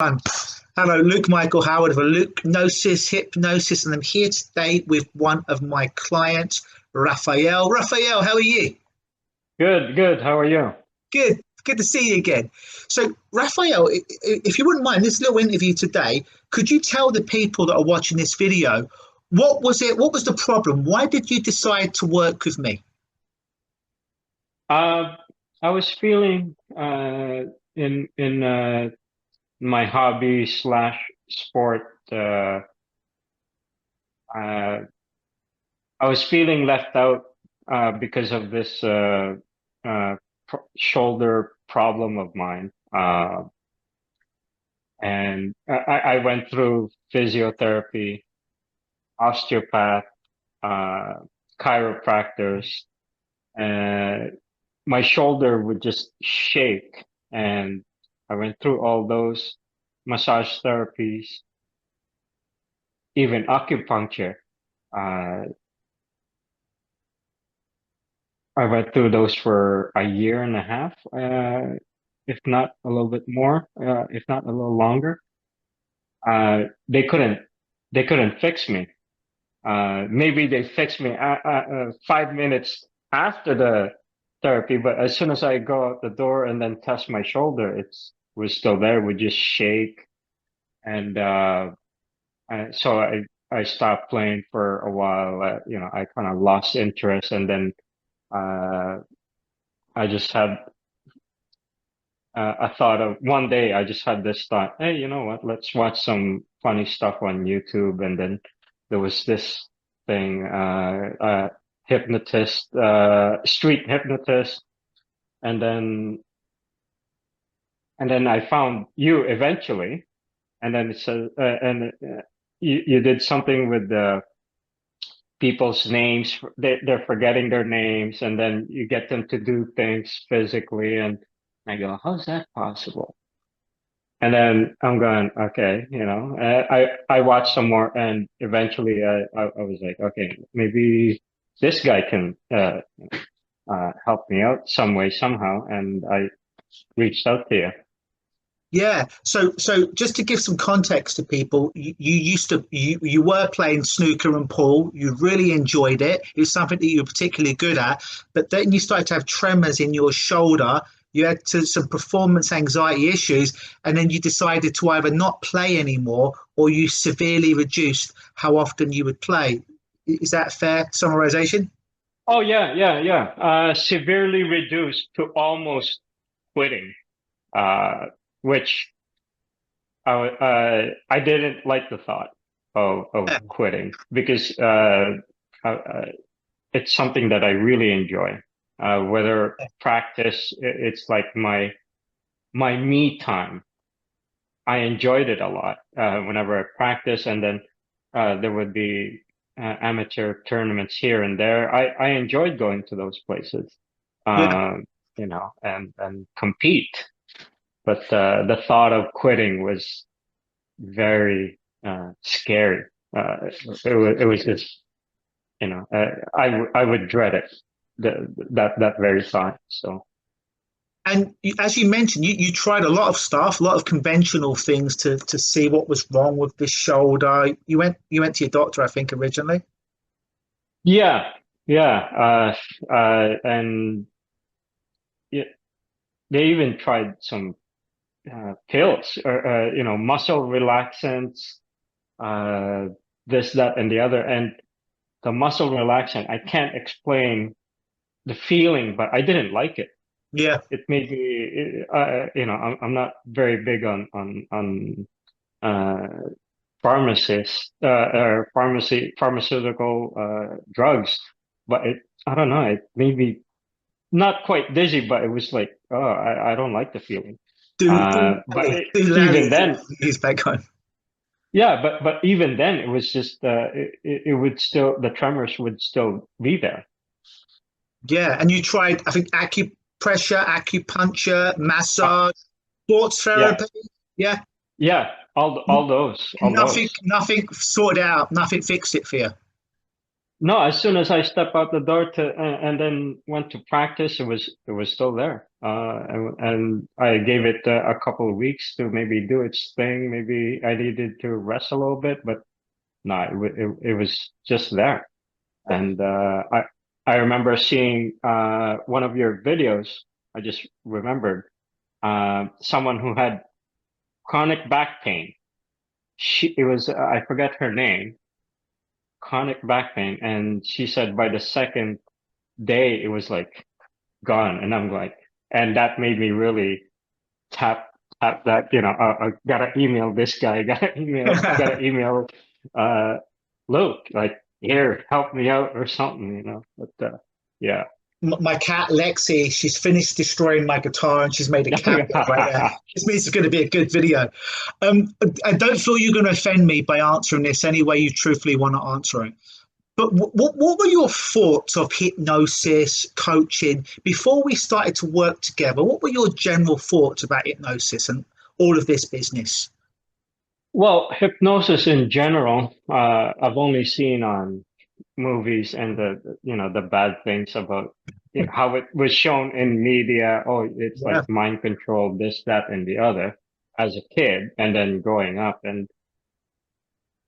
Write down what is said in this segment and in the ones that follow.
Hello, Luke Michael Howard of Hypnosis, and I'm here today with one of my clients, Raphael. Raphael, how are you? Good, good. How are you? Good to see you again. So, Raphael, if you wouldn't mind this little interview today, could you tell the people that are watching this video what was it? What was the problem? Why did you decide to work with me? Uh, I was feeling in my hobby slash sport. Uh, I was feeling left out because of this shoulder problem of mine. And I went through physiotherapy, osteopath, uh, chiropractors, and my shoulder would just shake. And I went through all those massage therapies, even acupuncture. Uh, I went through those for a year and a half, if not a little bit more, if not a little longer. They couldn't fix me. Maybe they fixed me 5 minutes after the therapy, but as soon as I go out the door and then test my shoulder, it's was still there, would just shake. And so I stopped playing for a while. I kind of lost interest, and then uh, I just had a thought of one day. I just had this thought, hey, you know what? Let's watch some funny stuff on YouTube. And then there was this thing, hypnotist, street hypnotist, and then I found you eventually, and then it says, and you did something with the people's names. They're forgetting their names, and then you get them to do things physically, and I go, how's that possible? And then I'm going, okay, I watched some more, and eventually I was like, okay, maybe this guy can help me out some way, somehow. And I reached out to you. Yeah. So just to give some context to people, you were playing snooker and pool. You really enjoyed it. It was something that you were particularly good at. But then you started to have tremors in your shoulder. You had some performance anxiety issues, and then you decided to either not play anymore or you severely reduced how often you would play. Is that a fair summarization? Oh, yeah, yeah, yeah. Severely reduced to almost quitting, uh, which I didn't like the thought of Yeah. quitting, because uh, it's something that I really enjoy. Whether practice, it's like my me time. I enjoyed it a lot whenever I practice, and then there would be amateur tournaments here and there. I enjoyed going to those places, Yeah. and compete. But the thought of quitting was very scary. It was just, I would dread it, that very thought. So And as you mentioned, you tried a lot of stuff, a lot of conventional things to see what was wrong with this shoulder. You went to your doctor, I think, originally. yeah, yeah, and yeah, they even tried some pills, or muscle relaxants, uh, this, that, and the other. And the muscle relaxant, I can't explain the feeling, but I didn't like it. Yeah, It made me, I'm not very big on uh, or pharmaceutical drugs, but I don't know, it made me not quite dizzy, but it was like, oh, I don't like the feeling. But do Larry even then, he's back on. yeah, but even then, it was just it would still, the tremors would still be there. Yeah, and you tried, I think, acupressure, acupuncture, Uh, massage, sports yeah, therapy. Yeah, yeah, all those, all nothing, those. nothing sorted out, nothing fixed it for you. No, as soon as I stepped out the door and then went to practice, it was still there. And I gave it a couple of weeks to maybe do its thing. Maybe I needed to rest a little bit, but no, it was just there. And I remember seeing one of your videos. I just remembered someone who had chronic back pain. It was I forget her name, chronic back pain, and she said by the second day it was like gone, and I'm like, and that made me really tap that, gotta email this guy, gotta email uh Luke, like, here, help me out or something, but yeah. My cat Lexi, she's finished destroying my guitar and she's made a cabinet right there. This means it's going to be a good video. And don't feel you're going to offend me by answering this any way you truthfully want to answer it. But what were your thoughts of hypnosis, coaching, before we started to work together? What were your general thoughts about hypnosis and all of this business? Well, hypnosis in general, I've only seen on movies and the bad things about how it was shown in media. Oh, it's Yeah. like mind control, this, that, and the other as a kid, and then growing up, and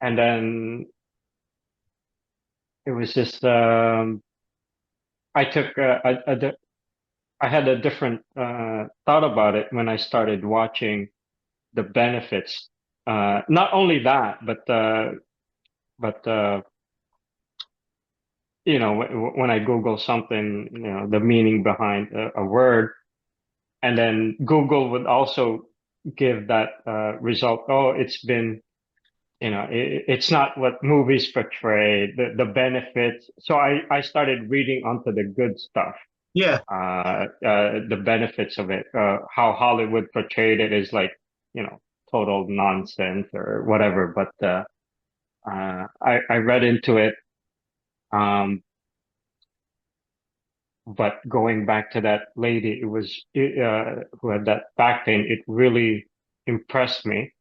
then it was just I took I had a different thought about it when I started watching the benefits. Not only that, but when I Google something, the meaning behind a word, and then Google would also give that result. Oh, it's been, it's not what movies portray, the benefits. So I started reading onto the good stuff, Yeah. the benefits of it, how Hollywood portrayed it is like, you know, total nonsense or whatever. But I read into it. Um, But going back to that lady, who had that back pain. It really impressed me,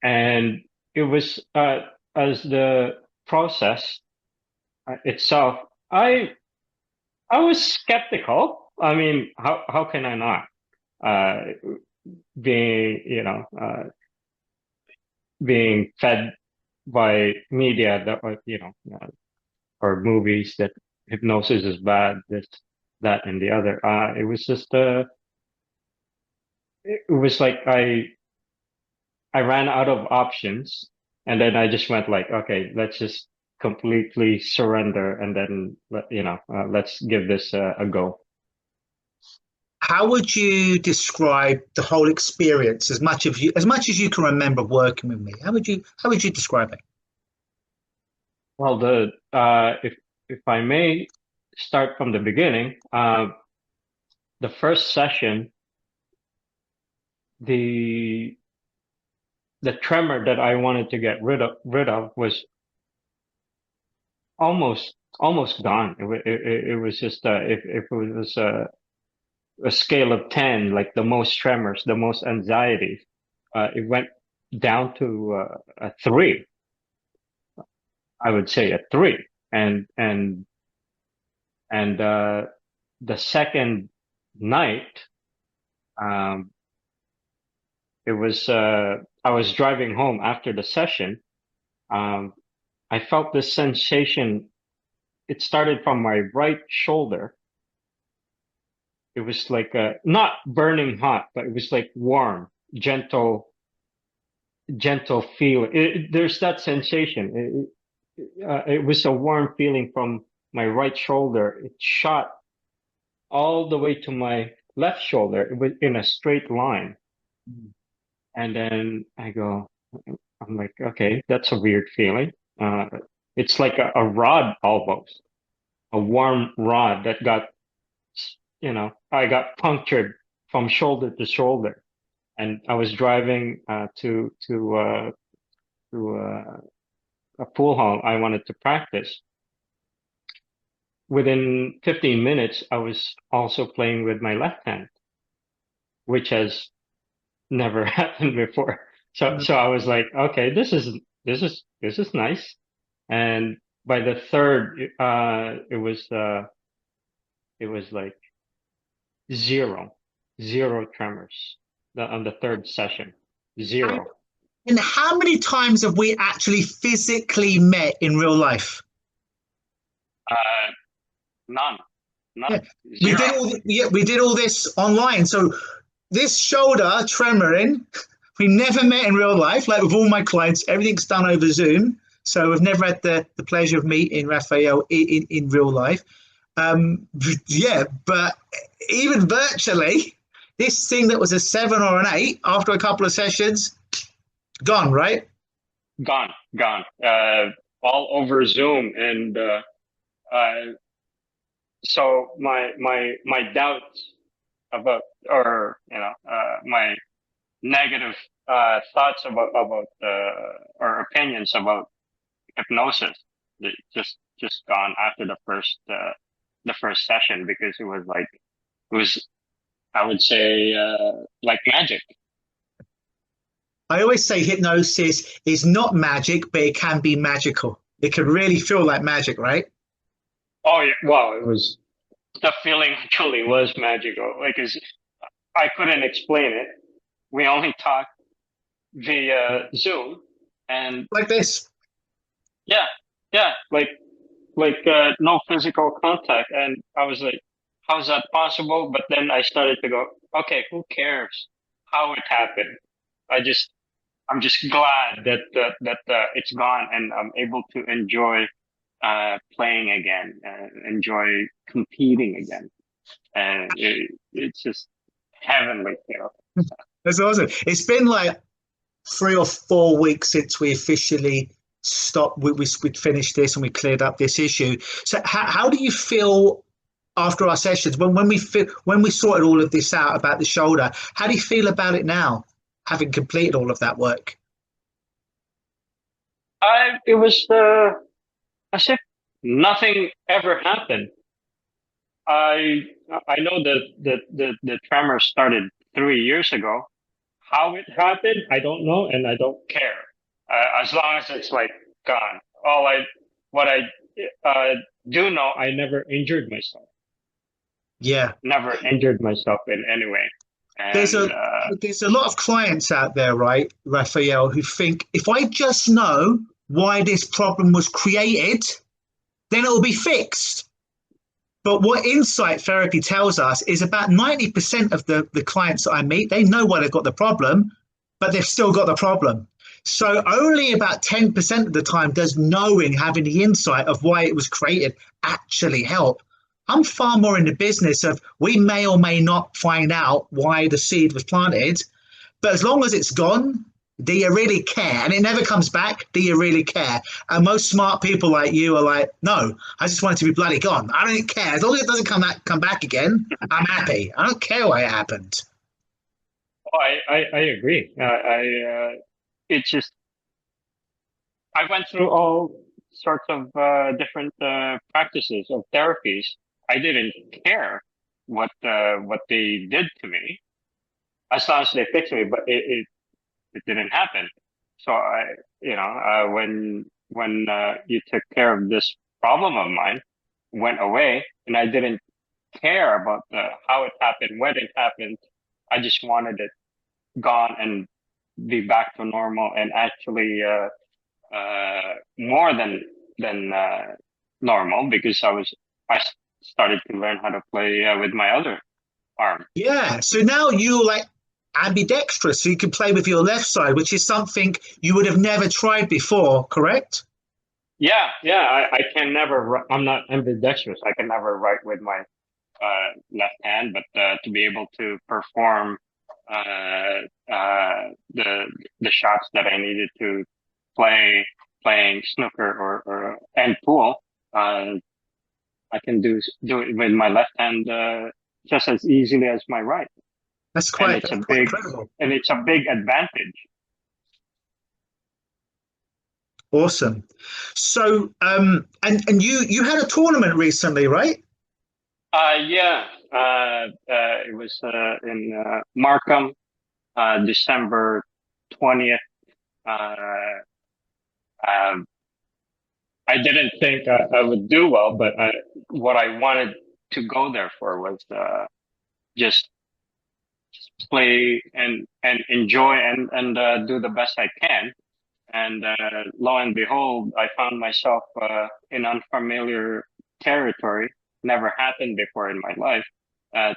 and it was as the process itself. I was skeptical. I mean, how can I not? Uh, being being fed by media that or movies that hypnosis is bad, this, that, and the other. It was like I ran out of options, and then I just went like, okay, let's just completely surrender, and then let's give this a go. How would you describe the whole experience as much as you can remember working with me? How would you describe it? Well, the if I may start from the beginning, the first session, the the tremor that I wanted to get rid of was almost gone. It was just if it was a scale of 10, like the most tremors, the most anxiety, it went down to a three. I would say a three, and the second night, um, it was I was driving home after the session. Um, I felt this sensation. It started from my right shoulder. It was like not burning hot, but it was like warm, gentle feel. There's that sensation. It was a warm feeling from my right shoulder. It shot all the way to my left shoulder. It was in a straight line. And then I'm like, okay, that's a weird feeling. Uh, it's like a rod almost, a warm rod that I got punctured from shoulder to shoulder. And I was driving to a pool hall I wanted to practice. Within 15 minutes, I was also playing with my left hand, which has never happened before. So I was like, okay, this is nice. And by the third, it was like zero, zero tremors on the third session, And, zero. and how many times have we actually physically met in real life? Uh, none, Yeah. none, We zero. did we did all this online. So this shoulder tremoring, we never met in real life. Like with all my clients, everything's done over Zoom. So we've never had the pleasure of meeting Raphael in real life. Yeah, but even virtually, this thing that was a 7 or an 8 after a couple of sessions, gone, right? Gone, gone. All over Zoom, and uh, so my doubts about, or my negative thoughts about or opinions about hypnosis, they just gone after the first session, because it was, I would say, like magic. I always say hypnosis is not magic, but it can be magical. It can really feel like magic, right? Oh yeah, well, it was, the feeling actually was magical. Like, I couldn't explain it. We only talked via Zoom, and Like this. yeah, yeah, no physical contact. And I was like, how's that possible? But then I started to go, okay, who cares how it happened? I just I'm just glad that it's gone, and I'm able to enjoy playing again, enjoy competing again, and it's just heavenly, you know. That's awesome. It's been like 3 or 4 weeks since we officially stopped. We'd finished this and we cleared up this issue. So how do you feel after our sessions when we sorted all of this out about the shoulder? How do you feel about it now, having completed all of that work? It was as if nothing ever happened. I I know that the tremor started 3 years ago. How it happened, I don't know, and I don't care. As long as it's like gone. What I do know, I never injured myself. Yeah. Never injured myself in any way. There's And a there's a lot of clients out there, right, Raphael, who think if I just know why this problem was created, then it will be fixed. But what insight therapy tells us is about 90% of the clients that I meet, they know why they've got the problem, but they've still got the problem. So only about 10% of the time does knowing, having the insight of why it was created actually help. I'm far more in the business of we may or may not find out why the seed was planted, but as long as it's gone, do you really care? And it never comes back. Do you really care? And most smart people like you are like, no, I just want it to be bloody gone. I don't care. As long as it doesn't come back again, I'm happy. I don't care why it happened. I agree. It's just, I went through all sorts of different practices of therapies. I didn't care what they did to me, as long as they fixed me. But it didn't happen. So when you took care of this problem of mine, went away, and I didn't care about how it happened, when it happened. I just wanted it gone and be back to normal, and actually more than normal, because I started to learn how to play with my other arm. Yeah. So now you're like ambidextrous, so you can play with your left side, which is something you would have never tried before, correct? Yeah, yeah. I can never. I'm not ambidextrous. I can never write with my left hand, but to be able to perform the shots that I needed to playing snooker or and pool, I can do it with my left hand just as easily as my right, and That's quite incredible. it's a big advantage. Awesome. So, and you had a tournament recently, right? Yeah, it was in Markham, December 20th. Uh, um, I didn't think I would do well, but what I wanted to go there for was just play and enjoy and do the best I can. And lo and behold, I found myself in unfamiliar territory. Never happened before in my life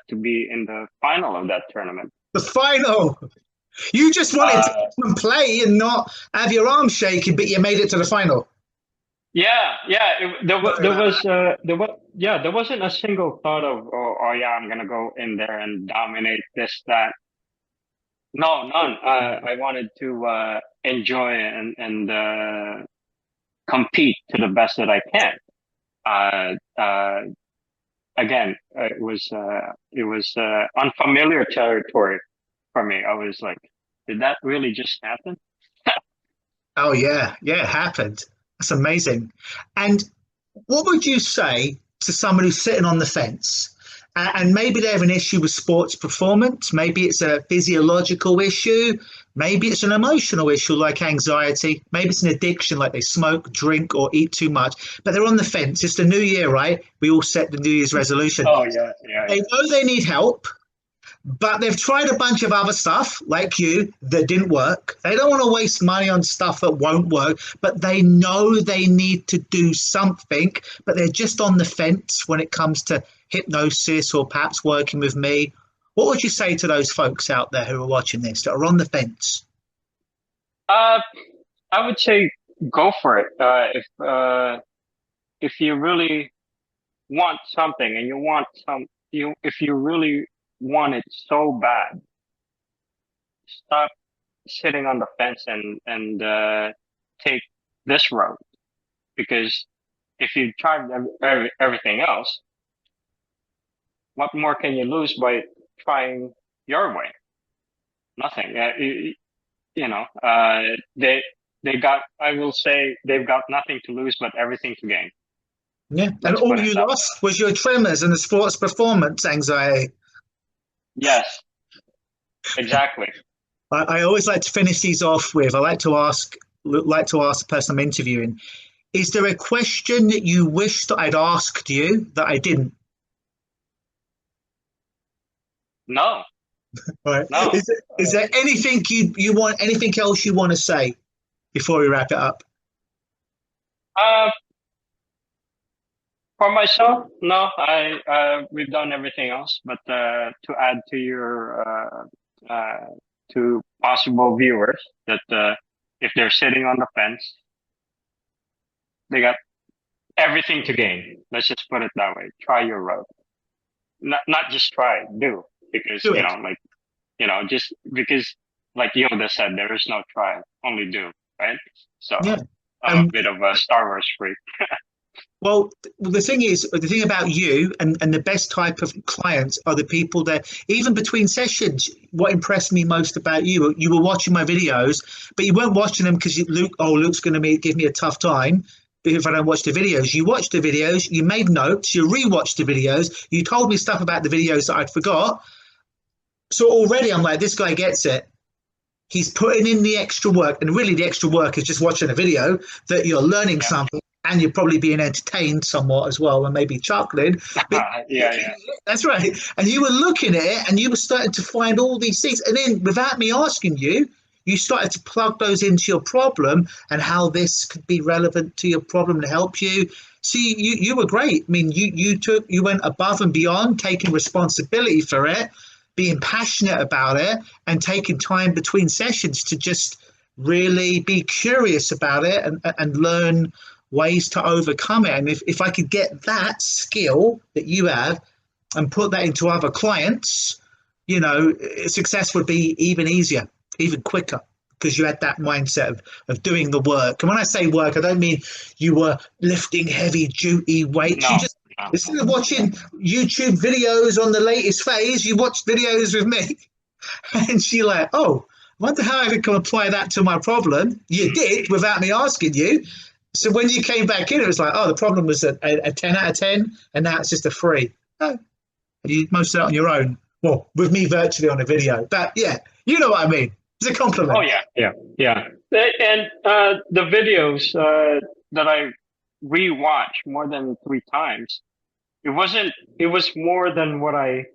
to be in the final of that tournament. The final. You just wanted to come and play and not have your arm shaking, but you made it to the final. Yeah, yeah. There wasn't a single thought of, oh yeah, I'm gonna go in there and dominate this, that. No, none. I wanted to enjoy and compete to the best that I can. Again, it was unfamiliar territory for me. I was like, did that really just happen? Oh yeah, yeah, it happened. That's amazing. And what would you say to someone who's sitting on the fence? And maybe they have an issue with sports performance. Maybe it's a physiological issue. Maybe it's an emotional issue like anxiety. Maybe it's an addiction like they smoke, drink, or eat too much. But they're on the fence. It's the new year, right? We all set the New Year's resolution. Oh, yeah, yeah. They know they need help, but they've tried a bunch of other stuff like you that didn't work. They don't want to waste money on stuff that won't work, but they know they need to do something, but they're just on the fence when it comes to hypnosis or perhaps working with me. What would you say to those folks out there who are watching this that are on the fence? I would say go for it. If you really want something and if you really want it so bad, stop sitting on the fence and take this road. Because if you try everything else, what more can you lose by trying your way? Nothing. I will say they've got nothing to lose but everything to gain. Yeah, and all you lost was your tremors and the sports performance anxiety. Yes, exactly. I always like to finish these off with, I like to ask the person I'm interviewing, is there a question that you wish that I'd asked you that I didn't? No. Right. No. Is there anything you want, anything else you want to say before we wrap it up? For myself, no. We've done everything else, but to add to your to possible viewers that if they're sitting on the fence, they got everything to gain. Let's just put it that way. Try your road. Not just try, do. Because, just because, like Yoda said, there is no try, only do, right? So yeah. I'm a bit of a Star Wars freak. Well, the thing about you and the best type of clients are the people that, even between sessions, what impressed me most about you were watching my videos, but you weren't watching them because Luke's going to give me a tough time if I don't watch the videos. You watched the videos, you made notes, you rewatched the videos, you told me stuff about the videos that I'd forgot. So already I'm like, this guy gets it. He's putting in the extra work, and really the extra work is just watching a video that you're learning something, and you're probably being entertained somewhat as well, and maybe chuckling. Yeah. That's right. And you were looking at it, and you were starting to find all these things, and then without me asking you, you started to plug those into your problem and how this could be relevant to your problem to help you. See, you were great. I mean, you went above and beyond, taking responsibility for it, being passionate about it, and taking time between sessions to just really be curious about it and learn ways to overcome it. And if I could get that skill that you have and put that into other clients, success would be even easier, even quicker, because you had that mindset of doing the work. And when I say work, I don't mean you were lifting heavy duty weights. No. Instead of watching YouTube videos on the latest phase, you watched videos with me. And she's like, oh, I wonder how I can apply that to my problem. You did without me asking you. So when you came back in, it was like, oh, the problem was a 10 out of 10, and now it's just a 3. Oh, you most of it on your own. Well, with me virtually on a video. But yeah, you know what I mean. It's a compliment. Oh, yeah. And the videos that I rewatch more than 3 times. It was more than what I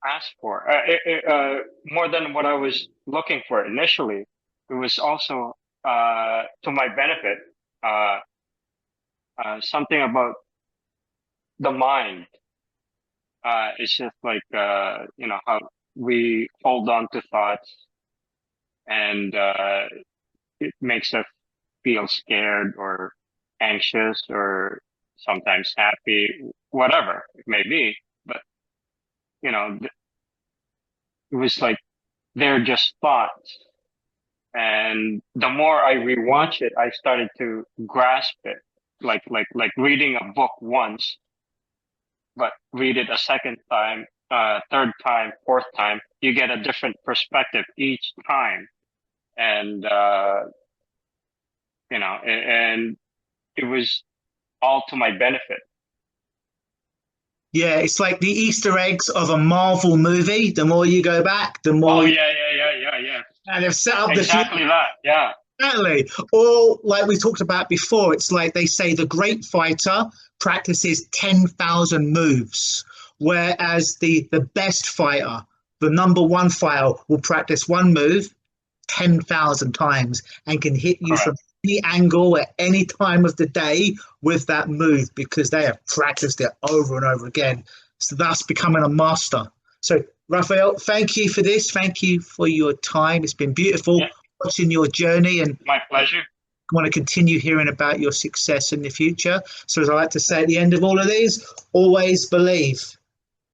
asked for, more than what I was looking for initially. It was also, to my benefit, uh, something about the mind. It's just like, how we hold on to thoughts, and it makes us feel scared or anxious or sometimes happy, whatever it may be. But, it was like they're just thoughts. And the more I rewatch it, I started to grasp it, like reading a book once, but read it a second time, third time, fourth time, you get a different perspective each time. And, and it was all to my benefit. Yeah, it's like the Easter eggs of a Marvel movie. The more you go back, the more. Oh, yeah. And they've set up Exactly that. Yeah. Exactly. Or like we talked about before, it's like they say the great fighter practices 10,000 moves, whereas the best fighter, the number one fighter, will practice one move 10,000 times and can hit you from Correct. any angle at any time of the day with that move because they have practiced it over and over again. So that's becoming a master. So, Raphael, thank you for this. Thank you for your time. It's been beautiful Yeah. watching your journey, and My pleasure. want to continue hearing about your success in the future. So, as I like to say at the end of all of these, always believe.